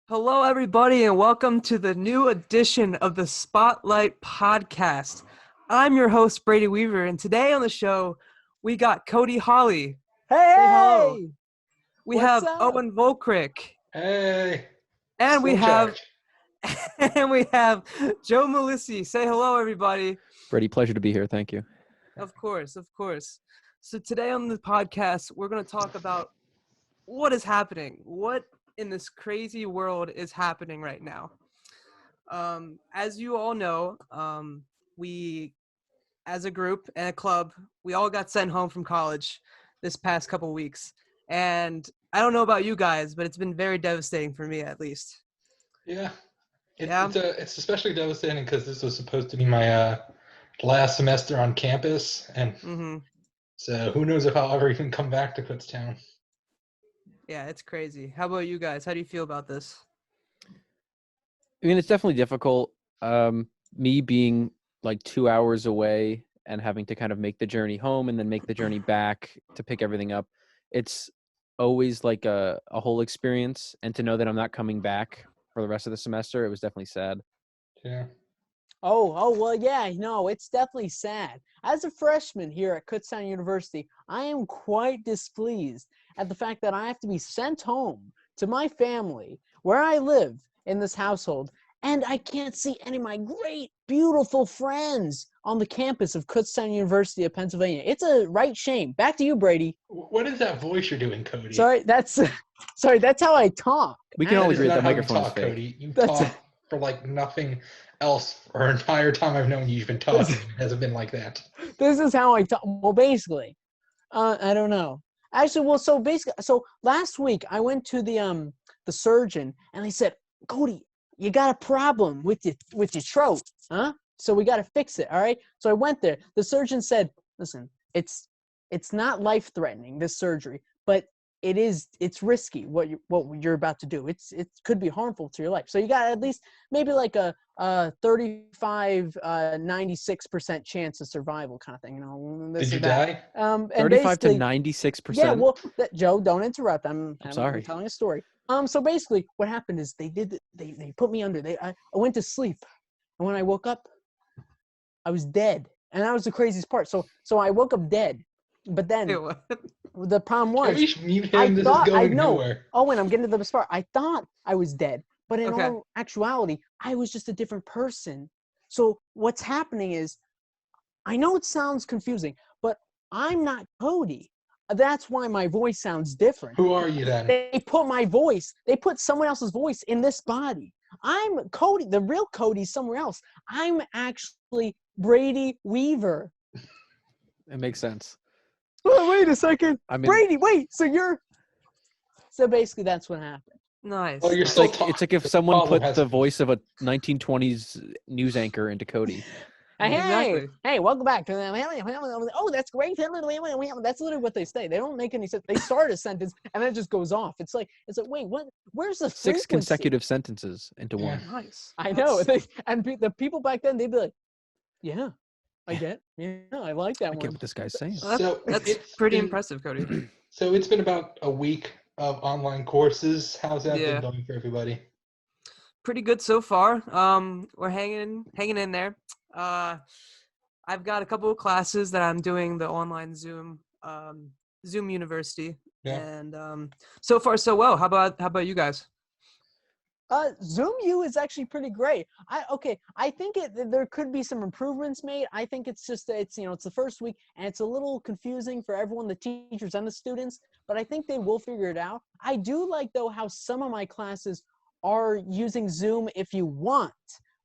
Hello, everybody, and welcome to the new edition of the Spotlight podcast. I'm your host, Brady Weaver, and today on the show, we got Cody Hawley. Hey, Say hello. hey! We What's have up? Owen Volcrick, Hey, and still we in have charge. Joe Melissi. Say hello, everybody. Brady, pleasure to be here. Thank you. Of course. So today on the podcast, we're going to talk about what is happening. What in this crazy world is happening right now? As you all know, we, as a group and a club, we all got sent home from college this past couple weeks. And I don't know about you guys, but it's been very devastating for me, at least. Yeah, Yeah? it's especially devastating because this was supposed to be my last semester on campus, and Mm-hmm. so who knows if I'll ever even come back to Kutztown. Yeah, it's crazy. How about you guys? How do you feel about this? I mean, it's definitely difficult. Me being like 2 hours away and having to kind of make the journey home and then make the journey back to pick everything up. It's always like a whole experience. And to know that I'm not coming back for the rest of the semester, it was definitely sad. Yeah. Well, yeah, no, it's definitely sad. As a freshman here at Kutztown University, I am quite displeased at the fact that I have to be sent home to my family where I live in this household, and I can't see any of my great, beautiful friends on the campus of Kutztown University of Pennsylvania. It's a right shame. Back to you, Brady. What is that voice you're doing, Cody? Sorry, that's how I talk. We can That all is agree not that the how you microphone is talk, fake. Cody. You That's- talk for like nothing else. Our entire time I've known you've been talking. It hasn't been like that. This is how I talk. Well, basically, I don't know. Actually, well, so last week I went to the surgeon and he said, Cody, you got a problem with your throat, huh? So we got to fix it. All right. So I went there. The surgeon said, listen, it's not life threatening, this surgery, but it's risky what you're about to do. It could be harmful to your life. So you got at least maybe like a 35 96% chance of survival kind of thing, you know. Did you die? And 35 to basically, 96%. yeah, well, Joe, don't interrupt. I'm sorry. I'm telling a story. So basically, what happened is they put me under. I went to sleep, and when I woke up, I was dead, and that was the craziest part. So I woke up dead, but then Wait, what? the problem was, Can we mute him? I This thought is going I know. nowhere. Owen, I'm getting to the best part. I thought I was dead, but in Okay. all actuality, I was just a different person. So what's happening is, I know it sounds confusing, but I'm not Cody. That's why my voice sounds different. Who are you then? They put someone else's voice in this body. I'm Cody, the real Cody's somewhere else. I'm actually Brady Weaver. It makes sense. Oh, wait a second. I mean, Brady, wait, so basically that's what happened. Nice. Oh, you're it's still like talking. it's like if someone Problem put has- the voice of a 1920s news anchor into Cody. Exactly. Hey, welcome back to them. Oh, that's great. That's literally what they say. They don't make any sense. They start a sentence and then it just goes off. It's like, wait, what? Where's the 6 frequency? consecutive sentences into Yeah. one. Nice. I know. That's- The people back then, they'd be like, yeah, I like that I get one. what this guy's saying. Well, So that's it's pretty been- impressive, Cody. So it's been about a week of online courses. How's that Yeah. been going for everybody? Pretty good so far. We're hanging in there. I've got a couple of classes that I'm doing the online Zoom University, Yeah. and so far so well. How about you guys? Zoom U is actually pretty great. I think there could be some improvements made. I think it's the first week and it's a little confusing for everyone, the teachers and the students, but I think they will figure it out. I do like though how some of my classes are using Zoom if you want,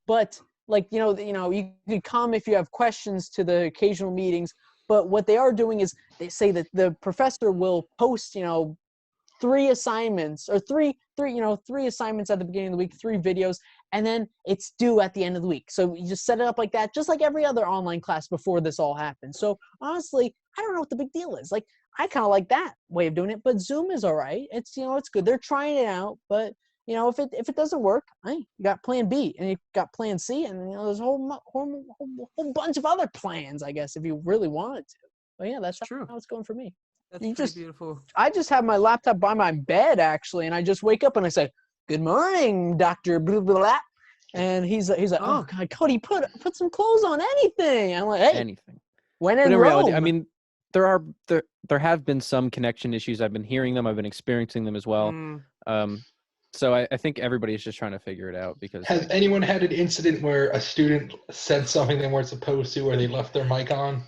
but like you could come if you have questions to the occasional meetings, but what they are doing is they say that the professor will post 3 assignments or three assignments at the beginning of the week, 3 videos, and then it's due at the end of the week. So you just set it up like that, just like every other online class before this all happened. So honestly, I don't know what the big deal is. Like, I kind of like that way of doing it, but Zoom is all right. It's it's good. They're trying it out, but if it doesn't work, you got plan B and you got plan C, and there's a whole bunch of other plans, I guess, if you really wanted to. But yeah, that's True. how it's going for me. That's You pretty just- beautiful. I just have my laptop by my bed actually, and I just wake up and I say, good morning, Dr. Blah, blah, blah. And he's like, oh, God, Cody, put some clothes on, anything. I'm like, hey, Anything. when in But in reality, Rome. I mean, there have been some connection issues. I've been hearing them. I've been experiencing them as well. So I think everybody's just trying to figure it out because. Has anyone had an incident where a student said something they weren't supposed to, or they left their mic on?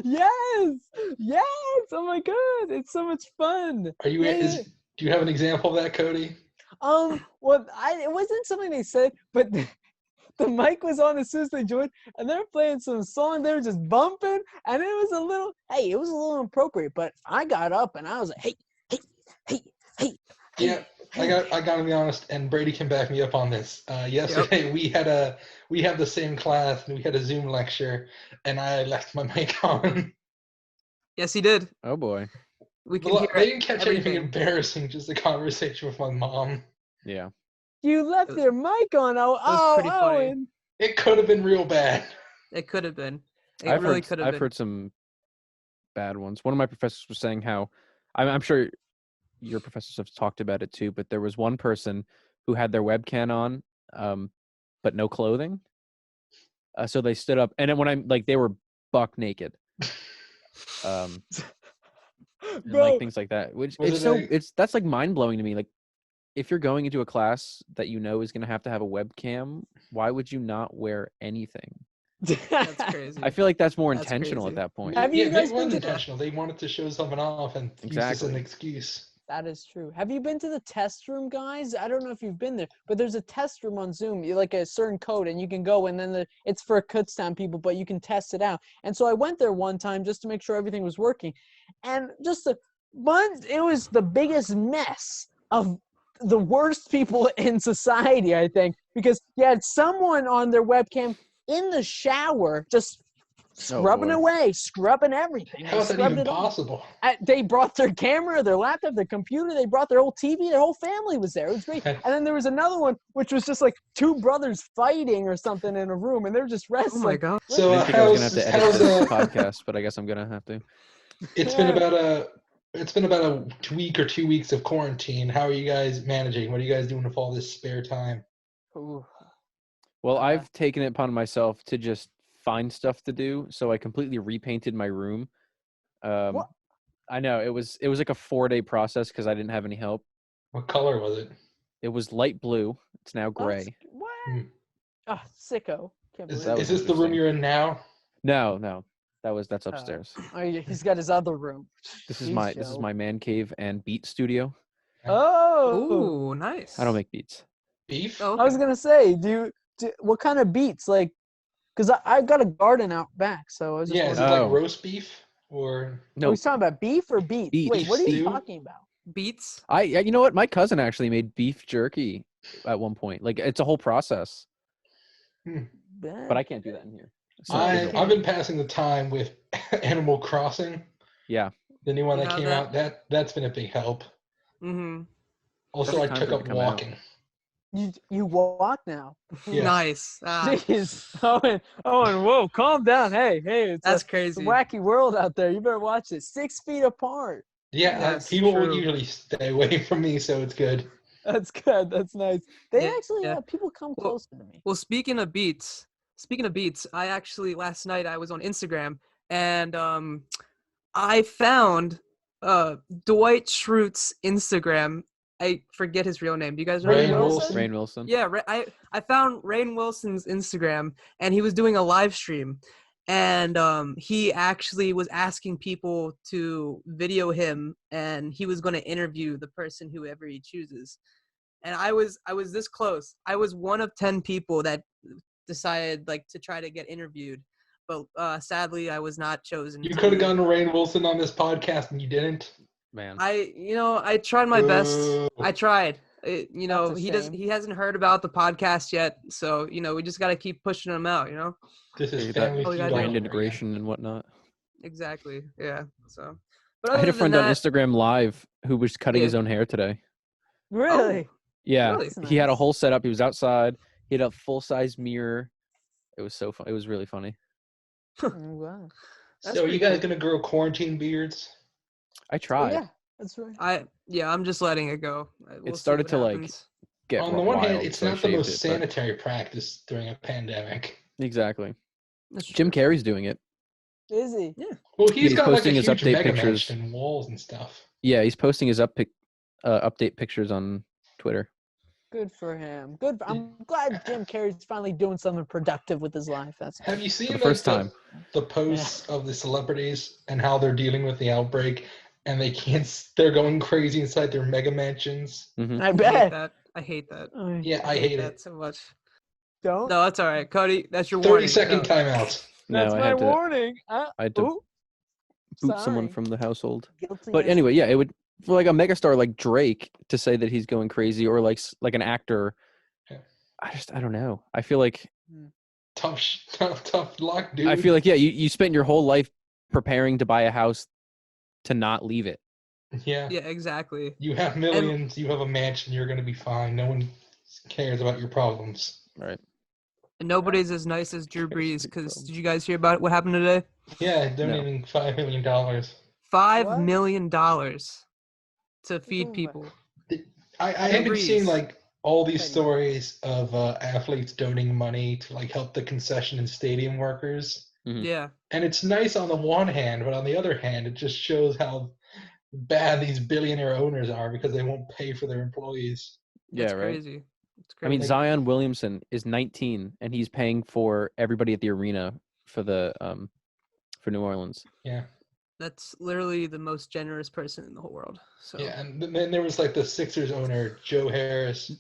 Yes. Oh my God, it's so much fun. Do you have an example of that, Cody? Well, it wasn't something they said, but the mic was on as soon as they joined, and they were playing some song. They were just bumping, and it was a little inappropriate. But I got up and I was like, hey. Yeah, I got to be honest, and Brady can back me up on this. Yesterday we have the same class, and we had a Zoom lecture, and I left my mic on. Yes, he did. Oh boy. We can hear They didn't catch everything. anything embarrassing, just a conversation with my mom. Yeah. You left your mic on. was pretty funny. Owen. It could have been real bad. It could have been. I've Been. heard some bad ones. One of my professors was saying how, I'm sure your professors have talked about it too, but there was one person who had their webcam on, but no clothing. So they stood up, and then when I'm like, they were buck naked. And like things like that, which that's like mind blowing to me. Like, if you're going into a class that you know is going to have a webcam, why would you not wear anything? That's crazy. I feel like that's more intentional at that point. Have you guys they weren't been to intentional. They wanted to show something off and use this as an excuse. That is true. Have you been to the test room, guys? I don't know if you've been there, but there's a test room on Zoom. You like a certain code, and you can go, and then it's for Kutztown people, but you can test it out. And so I went there one time just to make sure everything was working, and it was the biggest mess of the worst people in society, I think, because you had someone on their webcam in the shower just scrubbing everything. How is that even possible? They brought their camera, their laptop, their computer. They brought their whole TV. Their whole family was there. It was great. And then there was another one, which was just like two brothers fighting or something in a room, and they were just wrestling. Oh my God. So I didn't think I was gonna have to edit this podcast, but I guess I'm gonna have to. It's been about a week or 2 weeks of quarantine. How are you guys managing? What are you guys doing with all this spare time? Ooh. Well, I've taken it upon myself to just find stuff to do, so I completely repainted my room. What? I know it was like a 4-day process because I didn't have any help. What color was it? It was light blue. It's now gray. What? Sicko. Is this the room you're in now? No. That's upstairs. He's got his other room. This is my man cave and beat studio. Oh. Ooh, nice. I don't make beats. Beef? I was gonna say, what kind of beats? Like, because I've got a garden out back, so I was just is it like roast beef or? No, he's talking about beef or beets. Beets. Wait, what are you Stew? talking about? Beats. you know what? My cousin actually made beef jerky at one point. Like, it's a whole process. But I can't do that in here. So I've been passing the time with Animal Crossing. Yeah. The new one that came out. That's been a big help. Mm-hmm. Also, I took up walking. You walk now. Yeah. Nice. Jeez, Owen, whoa, calm down. Hey, That's it's crazy. a wacky world out there. You better watch it. 6 feet apart. Yeah, That's people will true. usually stay away from me, so it's good. That's good. That's nice. They actually yeah. people come closer to me. Well, speaking of beats, I actually last night I was on Instagram and I found Dwight Schrute's Instagram. I forget his real name. Do you guys know Rainn Rainn Wilson? Rainn Wilson. Yeah, I found Rainn Wilson's Instagram, and he was doing a live stream, and he actually was asking people to video him, and he was going to interview the person whoever he chooses. And I was this close. I was one of 10 people that decided to try to get interviewed, but sadly I was not chosen. You could have gone to Rainn Wilson on this podcast, and you didn't. Man. I tried my best. I tried. He hasn't heard about the podcast yet, so we just got to keep pushing him out. This is That family feud brand all over integration and whatnot. Exactly. Yeah. So, but I had a other friend than on that, Instagram Live who was cutting his own hair today. Really? Yeah, Really? he had a whole setup. He was outside. He had a full-size mirror. It was so fun. It was really funny. Wow. That's So are pretty you guys cool. gonna grow quarantine beards? I tried. Yeah, that's right. I'm just letting it go. We'll see started what to, happens. get On the one hand, wild, it's so I not the shaved most it, but- sanitary practice during a pandemic. Exactly. That's Jim true. Carrey's doing it. Is he? Well, he's he's got like a posting his huge update mega pictures. mansion and walls and stuff. Yeah, he's posting his update pictures on Twitter. Good for him. Good. I'm glad Jim Carrey's finally doing something productive with his life. That's Have you seen the like first time. the posts of the celebrities and how they're dealing with the outbreak, and they're going crazy inside their mega mansions? Mhm. I I hate bet. that. I hate that. Yeah, I I hate that it. so much. Don't. No, that's all right, Cody. That's your 30-second warning. No. timeout. That's No, I my had to warning. I had to Ooh, boot someone sorry. from the household. Guilty But as anyway, yeah, it charged. would for like a megastar like Drake to say that he's going crazy, or like an actor. Yeah. I don't know. I feel like Tough luck, dude. I feel like you spent your whole life preparing to buy a house to not leave it. Yeah. Yeah, exactly. You have millions. You have a mansion. You're going to be fine. No one cares about your problems. Right. And nobody's as nice as Drew Cares Brees. about Because them. did you guys hear about what happened today? Yeah, donating $5 million. $5 What? million to feed Ooh. people. I Drew haven't seen Brees. like all these Petty. stories of athletes donating money to like help the concession and stadium workers. Yeah. And it's nice on the one hand, but on the other hand, it just shows how bad these billionaire owners are because they won't pay for their employees. Yeah, It's right. crazy. It's I crazy. mean, Zion Williamson is 19, and he's paying for everybody at the arena for for New Orleans. Yeah. That's literally the most generous person in the whole world. So Yeah, and then there was like the Sixers owner, Joe Harris,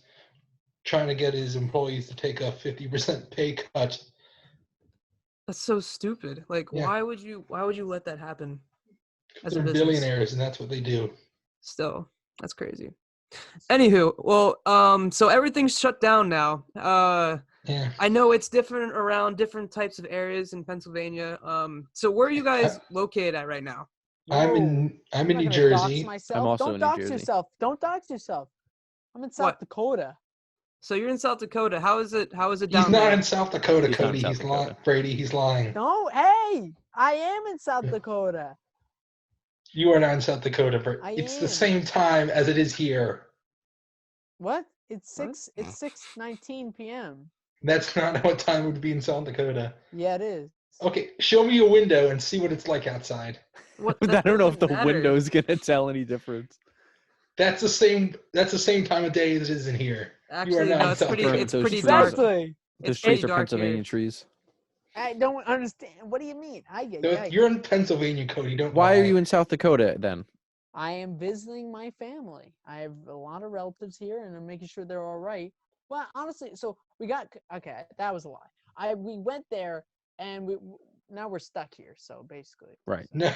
trying to get his employees to take a 50% pay cut. that's so stupid. Like, Yeah. why would you let that happen? As a They're business? billionaires, and that's what they do. Still, that's crazy. Anywho, well, so everything's shut down now. Yeah. I know it's different around different types of areas in Pennsylvania. So where are you guys located at right now? I'm in I'm New not gonna Jersey. Dox myself. I'm also Don't in New dox Jersey. yourself. Don't dox yourself. I'm in South What? Dakota. So you're in South Dakota. How is it He's down not there? in South Dakota, He's not in Cody. South He's lying. Dakota. Brady, he's lying. No, hey, I am in South Dakota. You are not in South Dakota, Brady. I It's the am. same time as it is here. What? It's What? 6:19 p.m. That's not what time would be in South Dakota. Yeah, it is. Okay, show me a window and see what it's like outside. What? I That don't know if the doesn't matter. window's gonna tell any difference. That's the same time of day as it is in here. Actually, not no, in it's South pretty. Dakota. It's Those pretty trees dark. Exactly. Those It's pretty trees are dark Pennsylvania here. trees. I don't understand. What do you mean? You're in Pennsylvania, Cody. Don't Why are lie. you in South Dakota then? I am visiting my family. I have a lot of relatives here, and I'm making sure they're all right. Well, honestly, so we got okay. That was a lie. We went there, and now we're stuck here. So basically, Right. No.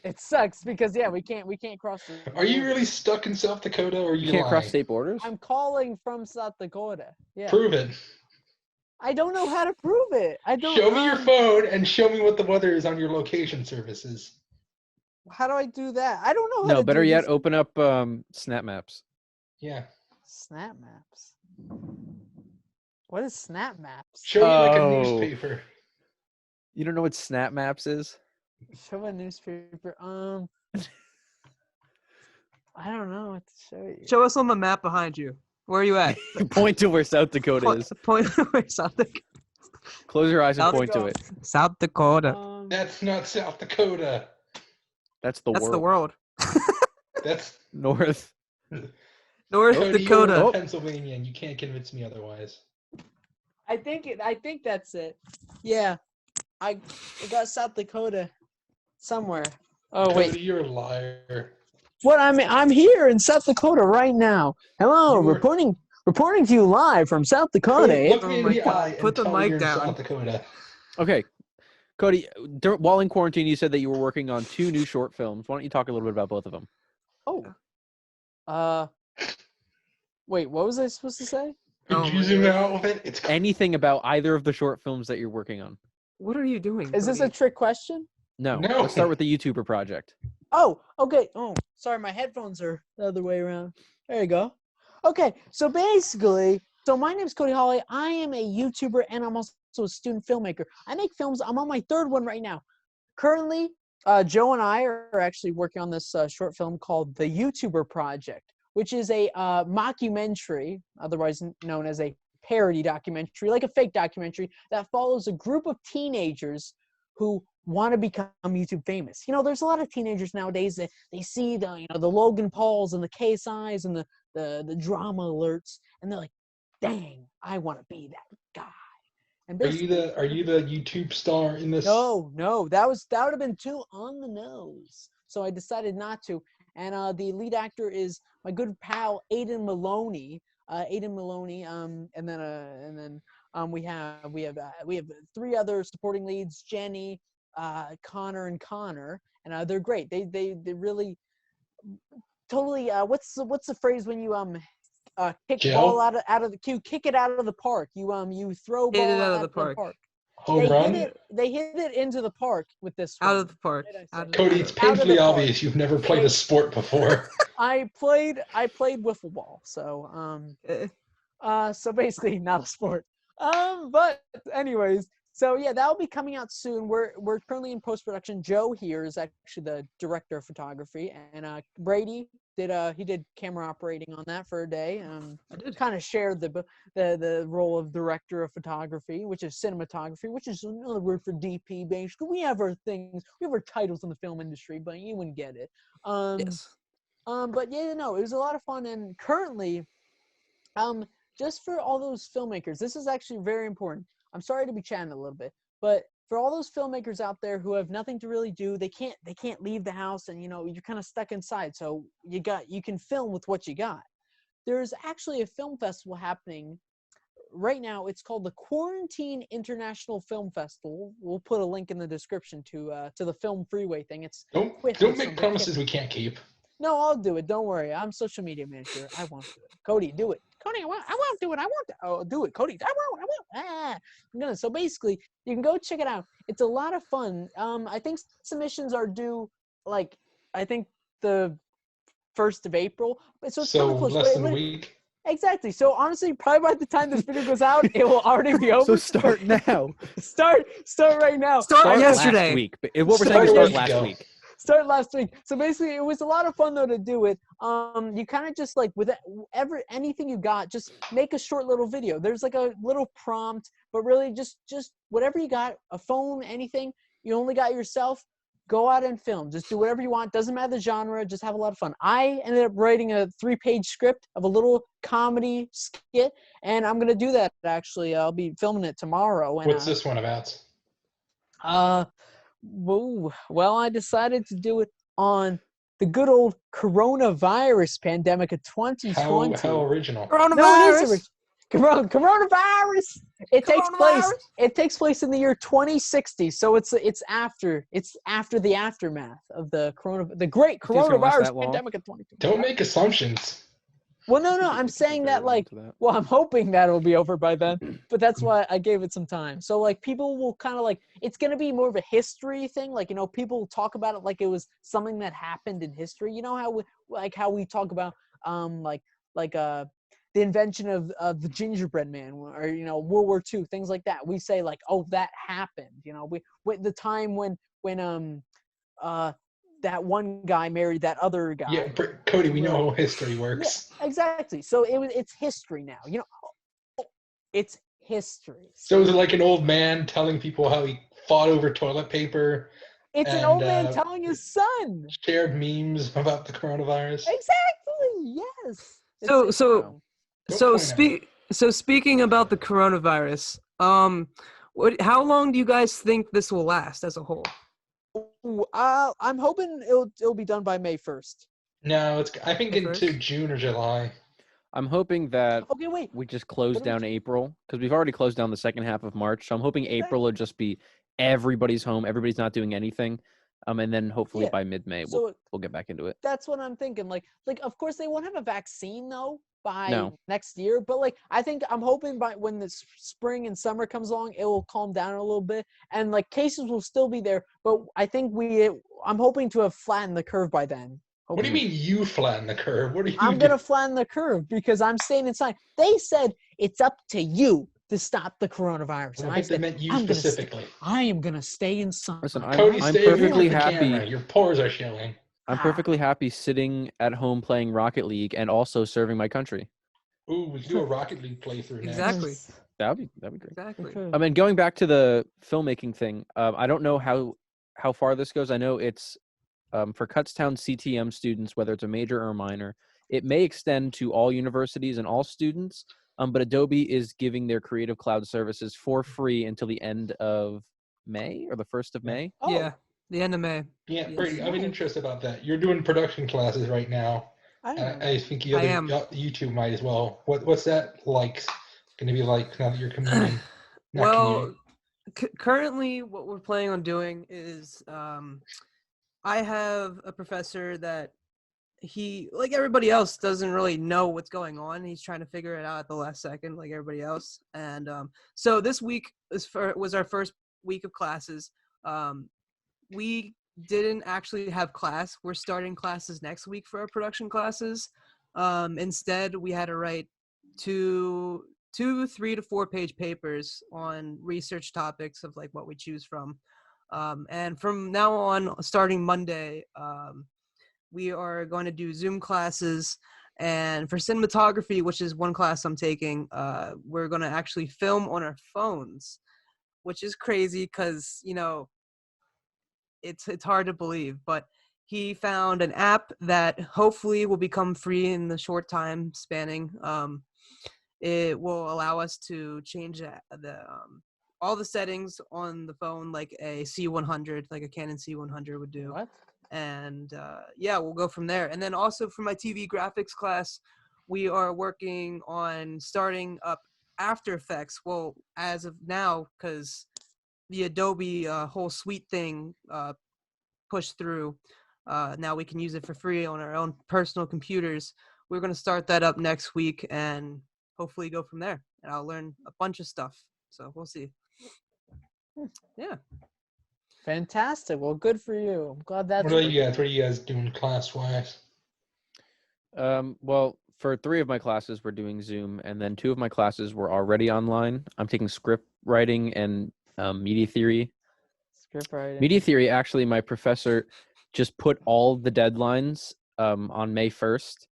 it sucks because we can't cross. The Are you border. really stuck in South Dakota, or are You you can't cross lying? state borders? I'm calling from South Dakota. Yeah. Prove it. I don't know how to prove it. I don't. Show me your phone and show me what the weather is on your location services. How do I do that? I don't know how No, to better do yet, this. open up Snap Maps. Yeah. Snap Maps. What is Snap Maps? Show me like a Oh. newspaper. You don't know what Snap Maps is? Show a newspaper. I don't know what to show you. Show us on the map behind you. Where are you at? Point to where South Dakota Point, is. point where South Dakota. Close your eyes and South point to Dakota. it. South Dakota. That's not South Dakota. That's the That's world. the world. That's North. North Cody, you're in Dakota. Oh. Pennsylvania, and you can't convince me otherwise. I think that's it. Yeah, I got South Dakota somewhere. Oh Cody, wait, you're a liar. what? I'm here in South Dakota right now. Hello, You were- reporting to you live from South Dakota. Cody, look Oh me in my the God. eye and Put the tell me mic you're in down. South Dakota. Okay. Cody, while in quarantine, you said that you were working on 2 new short films. Why don't you talk a little bit about both of them? Oh, wait, what was I supposed to say? Could Oh you my zoom God. out with it? It's Anything about either of the short films that you're working on? What are you doing? Is this a Cody? trick question? No. No. Let's start with the YouTuber project. Oh, okay. Oh, sorry, my headphones are the other way around. There you go. Okay, so basically, my name's Cody Hawley. I am a YouTuber, and I'm also a student filmmaker. I make films. I'm on my 3rd one right now. Currently, Joe and I are actually working on this short film called The YouTuber Project, which is a mockumentary, otherwise known as a parody documentary, like a fake documentary that follows a group of teenagers who want to become YouTube famous. There's a lot of teenagers nowadays that they see the Logan Pauls and the KSIs and the drama alerts, and they're like, dang, I want to be that guy. And Are you the YouTube star in this? No, that would have been too on the nose. So I decided not to. And the lead actor is my good pal Aiden Maloney. And then we have 3 other supporting leads: Jenny, Connor, and they're great. They really totally. What's the phrase when you kick ball out of the queue, kick it out of the park? You throw ball Hit it out of the park. Home run? They hit it into the park with this one. Out of the park. Cody, it's painfully obvious you've never played a sport before. I played wiffle ball, so so basically not a sport. But anyways, so yeah, that'll be coming out soon. We're currently in post-production. Joe here is actually the director of photography, and Brady did camera operating on that for a day. I did. Kind of shared the role of director of photography, which is cinematography, which is another word for DP. Basically, we have our things, we have our titles in the film industry, but you wouldn't get it. Yes. But yeah, no, it was a lot of fun, and currently, just for all those filmmakers, this is actually very important. I'm sorry to be chatting a little bit, but for all those filmmakers out there who have nothing to really do, they can't leave the house, and you're kind of stuck inside. So you can film with what you got. There's actually a film festival happening right now. It's called the Quarantine International Film Festival. We'll put a link in the description to the Film Freeway thing. It's don't make promises we can't keep. No, I'll do it. Don't worry. I'm social media manager. I won't do it. Cody, do it. Cody, I won't do it. I won't. Oh, do it, Cody. I won't. I'm gonna. So basically, you can go check it out. It's a lot of fun. I think submissions are due, I think the 1st of April. So it's so really close. Less than a week. Exactly. So honestly, probably by the time this video goes out, it will already be over. So start now. Start right now. Start yesterday. Last week. What we're saying is start last week. Started last week. So basically, it was a lot of fun though to do it. You kind of just with anything you got, just make a short little video. There's a little prompt, but really just whatever you got, a phone, anything. You only got yourself. Go out and film. Just do whatever you want. Doesn't matter the genre. Just have a lot of fun. I ended up writing a 3-page script of a little comedy skit, and I'm gonna do that actually. I'll be filming it tomorrow. What's this one about? Well, I decided to do it on the good old coronavirus pandemic of 2020. How original. Coronavirus. No, it is original. Coronavirus. It takes place in the year 2060, so it's after the aftermath of the great coronavirus pandemic of 2020. Don't make assumptions. Well, no, I'm saying that I'm hoping that it'll be over by then, but that's why I gave it some time. So people will kind of it's going to be more of a history thing. People will talk about it like it was something that happened in history. You know how we talk about the invention of the gingerbread man, or World War II, things like that. We say oh, that happened. The time when that one guy married that other guy. Yeah, Cody, we know how history works. Yeah, exactly. So it's history now. It's history. So is it like an old man telling people how he fought over toilet paper? It's an old man telling his son. Shared memes about the coronavirus. Exactly. Yes. So speaking about the coronavirus, how long do you guys think this will last as a whole? I'm hoping it'll be done by May 1st. No, I think into June or July. I'm hoping that wait. we just close down April, because we've already closed down the second half of March. So I'm hoping April will just be everybody's home, everybody's not doing anything, and then hopefully by mid-May we'll get back into it. That's what I'm thinking. Of course they won't have a vaccine though by next year, but I'm hoping by when the spring and summer comes along, it will calm down a little bit, and cases will still be there, but I think I'm hoping to have flattened the curve by then. What do you mean you flatten the curve? What are you I'm going to flatten the curve because I'm staying inside. They said it's up to you to stop the coronavirus. And I said, they meant you specifically. I am going to stay inside. Listen, Cody, I'm perfectly happy. Camera. Your pores are showing. I'm perfectly happy sitting at home playing Rocket League and also serving my country. Ooh, we could do a Rocket League playthrough next. Exactly. That'd be great. Exactly. I mean, going back to the filmmaking thing, I don't know how far this goes. I know it's for Kutztown CTM students, whether it's a major or a minor. It may extend to all universities and all students, but Adobe is giving their Creative Cloud services for free until the end of May or the 1st of May. Oh, Yeah, the end of May. Yeah, Yes. Brady, I'm interested about that. You're doing production classes right now. I don't know. I think I am. YouTube might as well. What's that like? Going to be like now that you're commuting? Well, currently what we're planning on doing is I have a professor that he, like everybody else, doesn't really know what's going on. He's trying to figure it out at the last second, like everybody else. And so this week was our first week of classes. We didn't actually have class. We're starting classes next week for our production classes. Instead, we had to write two, 3 to 4 page papers on research topics of like what we choose from. And from now on, starting Monday, we are going to do Zoom classes. And for cinematography, which is one class I'm taking, we're going to actually film on our phones, which is crazy because, you know, it's hard to believe. But he found an app that hopefully will become free in the short time spanning. It will allow us to change all the settings on the phone like a C100, like a Canon C100 would do. What? And yeah, we'll go from there. And then also for my TV graphics class, we are working on starting up After Effects. Well, as of now, because the Adobe whole suite thing pushed through, now we can use it for free on our own personal computers. We're going to start that up next week and hopefully go from there. And I'll learn a bunch of stuff. So we'll see. Yeah. Fantastic. Well, good for you. I'm glad that's What are you guys? What are you guys doing class-wise? Well, for 3 of my classes, we're doing Zoom, and then 2 of my classes were already online. I'm taking script writing and media theory. Script writing. Media theory, actually, my professor just put all the deadlines on May 1st.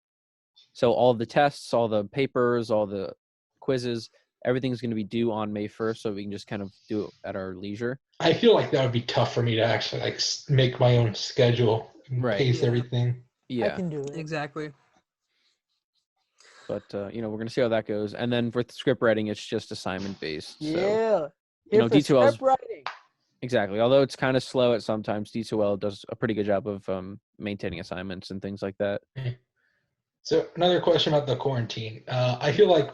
So all the tests, all the papers, all the quizzes, everything's going to be due on May 1st, so we can just kind of do it at our leisure. I feel like that would be tough for me to actually like make my own schedule and Right. pace Yeah. everything. I can do it. Exactly. But you know, we're gonna see how that goes. And then for script writing, it's just assignment based. So, Yeah. you know, Here for D2L's script writing. exactly. Although it's kind of slow at sometimes, D2L does a pretty good job of maintaining assignments and things like that. So another question about the quarantine. I feel like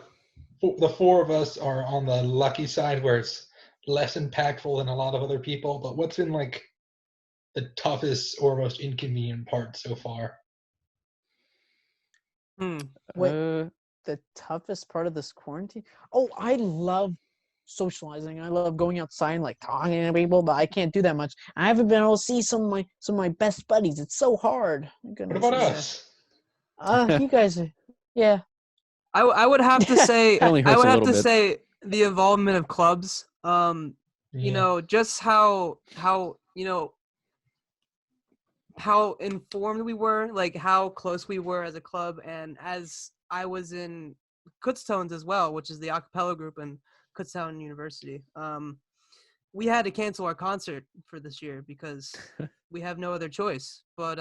the 4 of us are on the lucky side where it's less impactful than a lot of other people. But what's been like the toughest or most inconvenient part so far? Wait, Uh, the toughest part of this quarantine? Oh, I love socializing. I love going outside and like talking to people, but I can't do that much. I haven't been able to see some of my best buddies. It's so hard. My What goodness. about Yeah. us? You guys are, yeah. I would have to say It only I hurts would a have little to bit. say the involvement of clubs. You Yeah. know, just how you know how informed we were, like how close we were as a club, and as I was in Kutztones as well, which is the a cappella group in Kutztown University. We had to cancel our concert for this year because we have no other choice. But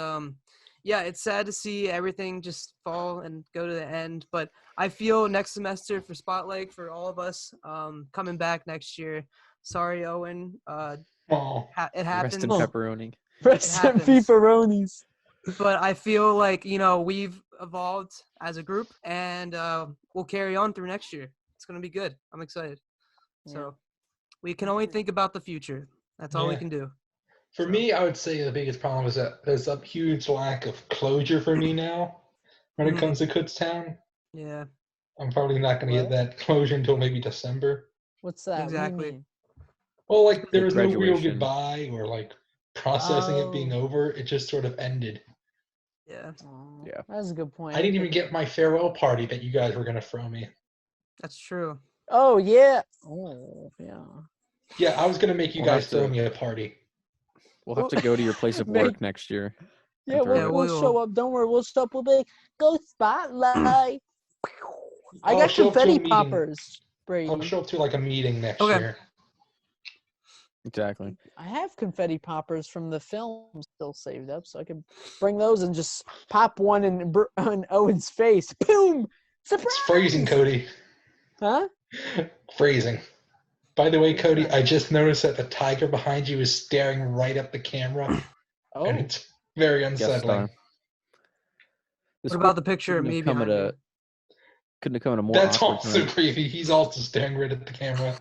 yeah, it's sad to see everything just fall and go to the end. But I feel next semester for Spotlite, for all of us, coming back next year. Sorry, Owen. Oh, It Rest in happens. pepperoni. Rest in happens. pepperonis. But I feel like, you know, we've evolved as a group, and we'll carry on through next year. It's going to be good. I'm excited. So we can only think about the future. That's all we Yeah. can do. For me, I would say the biggest problem is that there's a huge lack of closure for me now when it Mhm. comes to Kutztown. Yeah, I'm probably not going to get What? that closure until maybe December. What's that? exactly. What do you mean? Well, like there Like was no real graduation. goodbye or like processing it being Oh. over. It just sort of ended. Yeah, Oh, Yeah. that's a good point. I didn't even get my farewell party that you guys were going to throw me. that's true. Oh yeah. Oh yeah. Yeah, I was going to make you We'll have guys throw to- me a party. We'll have to go to your place of Make- work next year. Yeah, throw Yeah, it. we'll show up. Don't worry, we'll show up. We'll be like, go Spotlight. I I'll got show up to a confetti meeting. poppers, I'll Brady. show up to like a meeting next Okay. year. Exactly. I have confetti poppers from the film still saved up, so I can bring those and just pop one in Owen's face. Boom! Surprise! It's phrasing, Cody. Huh? Phrasing. By the way, What's Cody, that? I just noticed that the tiger behind you is staring right at the camera, Oh, and it's very Guest unsettling. star. This What about the picture of couldn't me have come behind at you? couldn't have come at a more That's awkward also time. creepy. He's also staring right at the camera.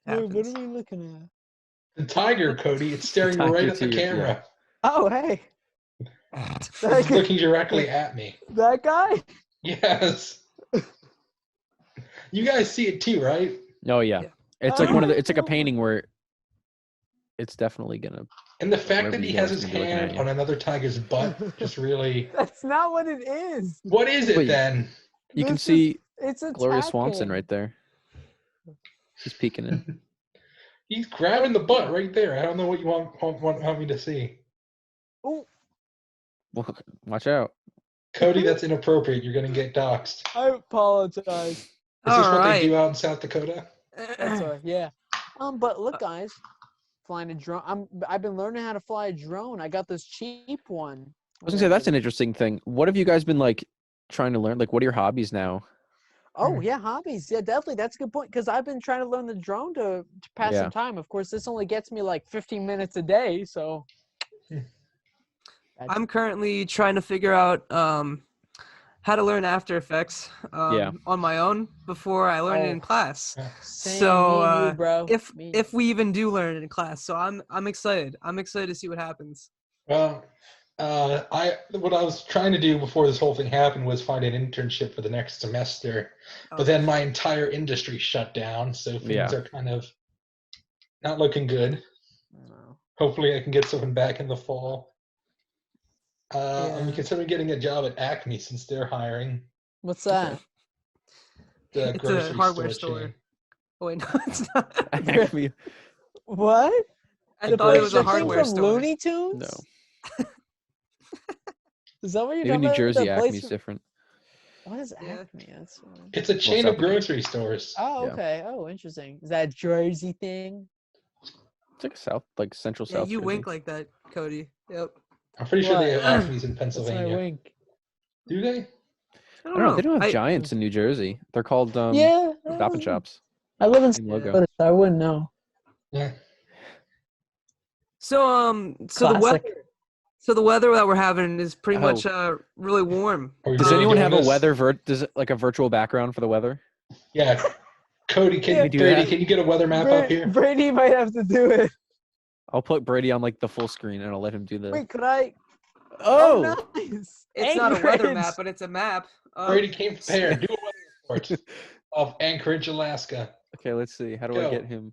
wait, what Happens. are we looking The tiger, Cody, it's staring right tiger at the to your- camera. at? Oh, hey, It's looking directly at me. that guy. Yes. You guys see it too, right? Oh yeah. Yeah. It's like one of the. Oh, It's like a no. painting where it's definitely gonna. And the fact Wherever that he you go, has it's his gonna be looking at hand you. on another tiger's butt just really. That's not what it is. What is it Wait. then? You can This is- see It's a Gloria Swanson right there. She's peeking in. He's grabbing the butt right there. I don't know what you want me to see. Oh, Well, watch out. Cody, that's inappropriate. You're gonna get doxxed. I apologize. Is this what they Alright. do out in South Dakota? That's all right. Yeah. But look, guys, flying a drone. I've been learning how to fly a drone. I got this cheap one. I was gonna say that's an interesting thing. What have you guys been like trying to learn? Like, what are your hobbies now? Oh yeah, hobbies. Yeah, definitely. That's a good point. Because I've been trying to learn the drone to pass Yeah. some time. Of course, this only gets me like 15 minutes a day. So. I'm currently trying to figure out how to learn After Effects Yeah. on my own before I learn it in Oh. class. Same, So, me and you, bro. Me. If we even do learn it in class, so I'm excited. I'm excited to see what happens. Well, what I was trying to do before this whole thing happened was find an internship for the next semester, but then my entire industry shut down, so things Yeah. are kind of not looking good. No. Hopefully, I can get something back in the fall. I'm Yeah. considering getting a job at Acme since they're hiring. What's that? The It's a grocery hardware store. store. chain. Oh, wait, no, it's not. Acme. What? I The thought it was a grocery the thing hardware from store. Looney Tunes? No. Is that what you're Maybe talking New about? Jersey The place Acme's from- different. What is Yeah. Acme? That's. It's a chain of South Dakota. grocery stores. Oh, Yeah. okay. Oh, interesting. Is that a Jersey thing? It's like central Yeah, South. you Jersey. wink like that, Cody. Yep. I'm pretty sure they What? have Acme's in That's my Pennsylvania. wink. Do they? I I don't know. They don't have I- Giants in New Jersey. They're called Yeah. Stop and Shops. I live in Same logo. Minnesota, so I wouldn't know. Yeah. So the Classic. weather. So the weather that we're having is pretty Oh. much really warm. Are we Does really anyone doing have a this? weather does it like a virtual background for the weather? Yeah. Cody, Yeah. do Brady, that? can you get a weather map up here? Brady might have to do it. I'll put Brady on like the full screen and I'll let him do the. Wait, could I? Oh, nice. It's not a weather Anchorage. map, but it's a map. Brady came prepared. Do a weather report of Anchorage, Alaska. okay. Let's see. How do I Go. get him?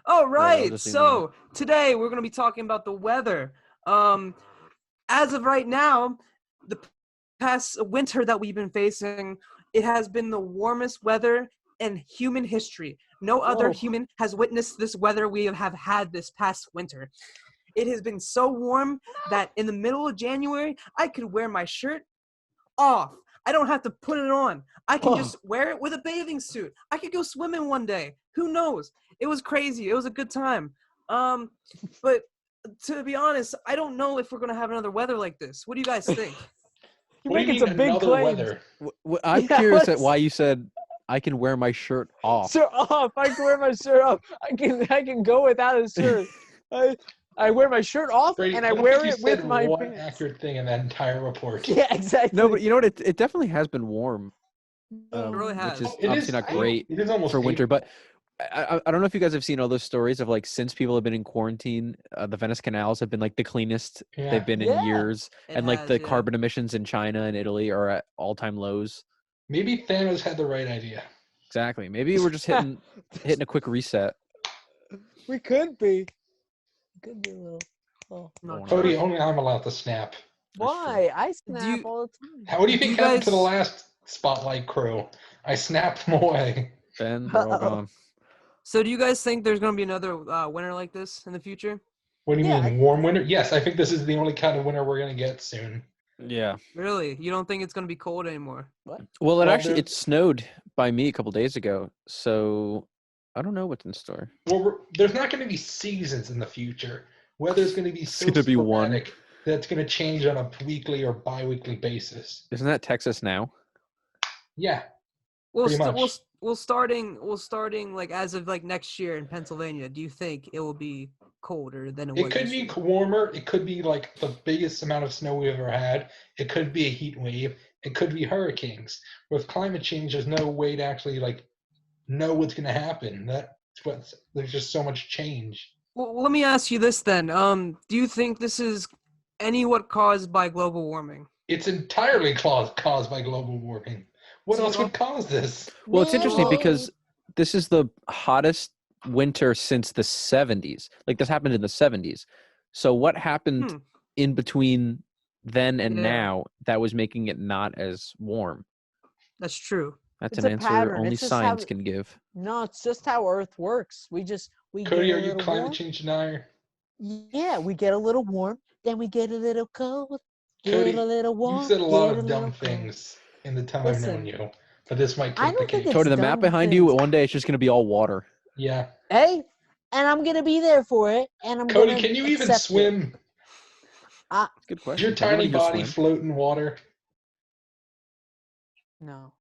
Oh I'll right. just zoom So today we're gonna be talking about the weather. As of right now, the past winter that we've been facing, it has been the warmest weather in human history. No other Whoa. human has witnessed this weather we have had this past winter. It has been so warm that in the middle of January, I could wear my shirt off. I don't have to put it on. I can Oh. just wear it with a bathing suit. I could go swimming one day. Who knows? It was crazy. It was a good time. But to be honest, I don't know if we're gonna have another weather like this. What do you guys think? You're What do you making mean some big another claims. weather? I'm Yeah, curious at let's- why you said I can wear my shirt off. Shirt off. I can wear my shirt off. I can go without a shirt. I wear my shirt off Brady, and I don't wear think it you with said my one pants. accurate thing in that entire report. Yeah, exactly. No, but you know what? It definitely has been warm, really which has. is It obviously not great It is almost for winter. April. But I don't know if you guys have seen all those stories of like since people have been in quarantine, the Venice canals have been like the cleanest Yeah. they've been Yeah. in years, It and like has, the yeah. carbon emissions in China and Italy are at all-time lows. Maybe Thanos had the right idea. Exactly. Maybe we're just hitting a quick reset. We could be. Could be a little. Oh. I'm not Or sure. Cody, only I'm allowed to snap. Why? I snap you- all the time. How do you Do think you happened to the guys- last Spotlight crew? I snapped them away. Ben, they're all Uh-oh. gone. So do you guys think there's gonna be another winter like this in the future? What do you Yeah, mean, warm winter? Yes, I think this is the only kind of winter we're going to get soon. Yeah. Really? You don't think it's gonna be cold anymore? Well, Well, it snowed by me a couple days ago, so I don't know what's in store. Well, there's not going to be seasons in the future. Weather's going to be It's so gonna be one. sporadic that it's going to change on a weekly or bi-weekly basis. Isn't that Texas now? Yeah, Well, pretty much. starting like as of like next year in Pennsylvania. Do you think it will be colder than it It was? could this be year? warmer. It could be like the biggest amount of snow we've ever had. It could be a heat wave. It could be hurricanes. With climate change, there's no way to actually know what's going to happen. There's just so much change. Well, let me ask you this then. Do you think this is what caused by global warming? It's entirely caused by global warming. What So you else would cause this? Well, it's interesting Maybe. because this is the hottest winter since the 70s. Like this happened in the 70s. So what happened Hmm. in between then and Yeah. now that was making it not as warm? That's true. That's It's an a answer pattern. only It's just science how- can give. No, it's just how Earth works. We Cody, get a are you little climate warm. change denier? Yeah, we get a little warm, then we get a little cold. Get Cody, a little warm. you've said a lot get of a dumb little cold. things in the time I've known Listen, you, but this might I take the don't think cake. it's Cody, the map dumb behind you, things. one day it's just going to be all water. Yeah. Hey, and I'm gonna be there for it, and I'm Cody, gonna can you even accept it. swim? That's a good Does question. your Does anybody tiny go body swim? float in water? No.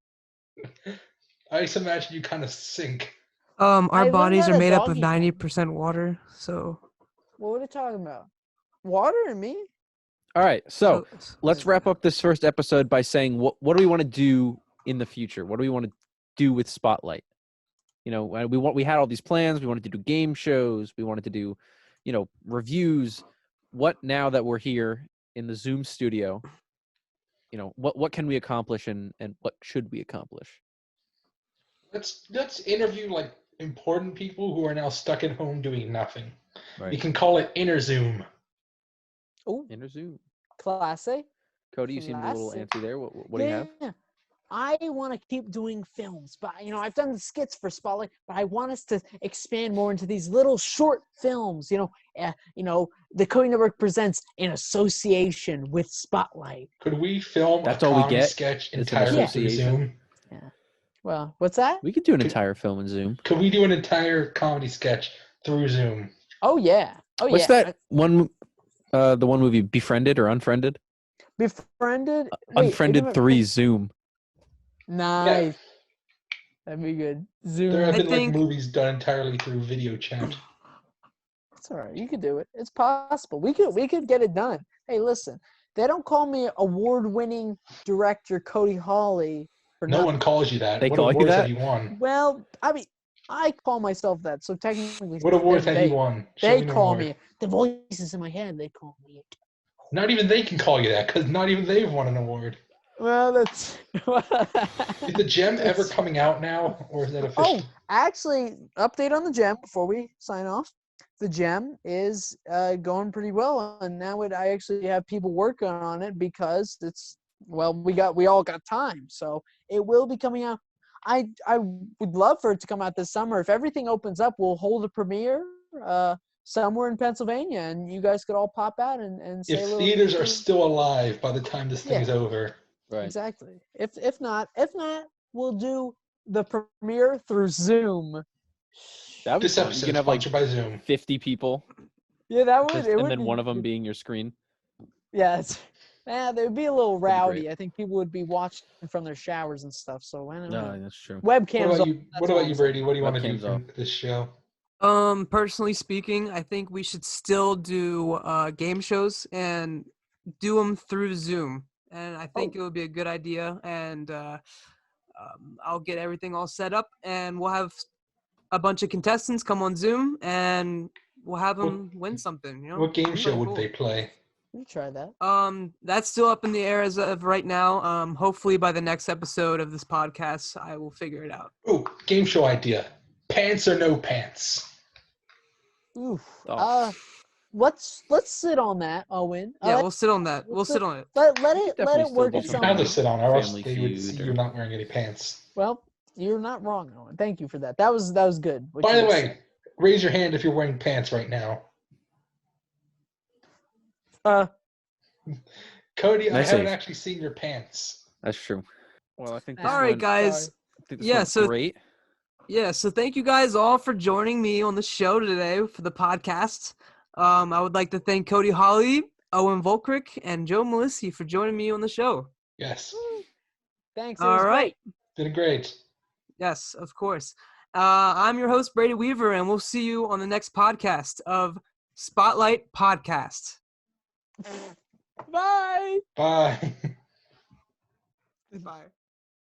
I just imagine you kind of sink. Our I learned bodies how are to made up of doggy paddle. 90% water, so What are you talking about? Water and me? All right, so let's yeah. wrap up this first episode by saying what do we want to do in the future? What do we want to do with Spotlight? You know, we had all these plans. We wanted to do game shows. We wanted to do, reviews. What now that we're here in the Zoom studio? What can we accomplish and what should we accomplish? Let's interview important people who are now stuck at home doing nothing. Right. You can call it Inner Zoom. Oh, Inner Zoom. classy. Cody, you seemed a little Classic. antsy there. What do you have? Yeah. I want to keep doing films, but I've done the skits for Spotlight, but I want us to expand more into these little short films. The Cody Network presents in association with Spotlight. Could we film That's a all we comedy get? sketch It's an entirely through association? Zoom? Well, what's that? We could do an Could- entire film in Zoom. Could we do an entire comedy sketch through Zoom? Oh yeah. Oh What's yeah. that one? The one movie, Befriended or Unfriended? Befriended. Unfriended 3 Zoom. Nice. That'd be good. Zoom. There have I been think- movies done entirely through video chat. It's all right. You could do it. It's possible. We could get it done. Hey, listen. They don't call me award-winning director Cody Hawley for No nothing. one calls you that. They What call you awards that? have you won? Well, I call myself that. So technically, What awards have they, you won? Show They me an call award. me. The voices in my head. They call me it. Not even they can call you that because not even they've won an award. Well, that's. Is the gem ever It's- coming out now, or is that official? Oh, actually, update on the gem before we sign off. The gem is going pretty well, and now I actually have people working on it because we all got time, so it will be coming out. I would love for it to come out this summer. If everything opens up, we'll hold a premiere somewhere in Pennsylvania, and you guys could all pop out and say a If little. theaters are still alive by the time this thing's Yeah. over. Right. Exactly. If not, we'll do the premiere through Zoom. That would be This fun. You episode can is have sponsored by Zoom. 50 people, Yeah, that would. just- It and would then be, one of them being your screen. Yeah, they'd be a little That'd be rowdy. great. I think people would be watching from their showers and stuff. So I don't know. No, that's true. Webcams. What off, about all you, I'm Brady? What do you want to do Webcams from this show? Personally speaking, I think we should still do game shows and do them through Zoom. And I think it would be a good idea. And I'll get everything all set up, and we'll have a bunch of contestants come on Zoom, and we'll have them win something. What game Pretty show would cool. they play? You try that. That's still up in the air as of right now. Hopefully by the next episode of this podcast, I will figure it out. Oh, game show idea. Pants or no pants? Oof. Oh. Let's sit on that, Owen. Yeah, we'll sit on that. We'll let's sit on it. let it definitely still work do itself some Now out. to sit on, or else Family they would Feud see or- you're not wearing any pants. Well, you're not wrong, Owen. Thank you for that. That was good. what By you the just way, raise your hand if you're wearing pants right now. Cody, I Nice haven't save. actually seen your pants. That's true. Well, I think this All All right, one. guys. I think this Yeah, went so great. Yeah, so thank you guys all for joining me on the show today for the podcast. I would like to thank Cody Hawley, Owen Volkrick, and Joe Melissi for joining me on the show. Yes, Thanks. It All was right. great. been great. Yes, of course. I'm your host, Brady Weaver, and we'll see you on the next podcast of Spotlight Podcast. Bye. Bye. Goodbye.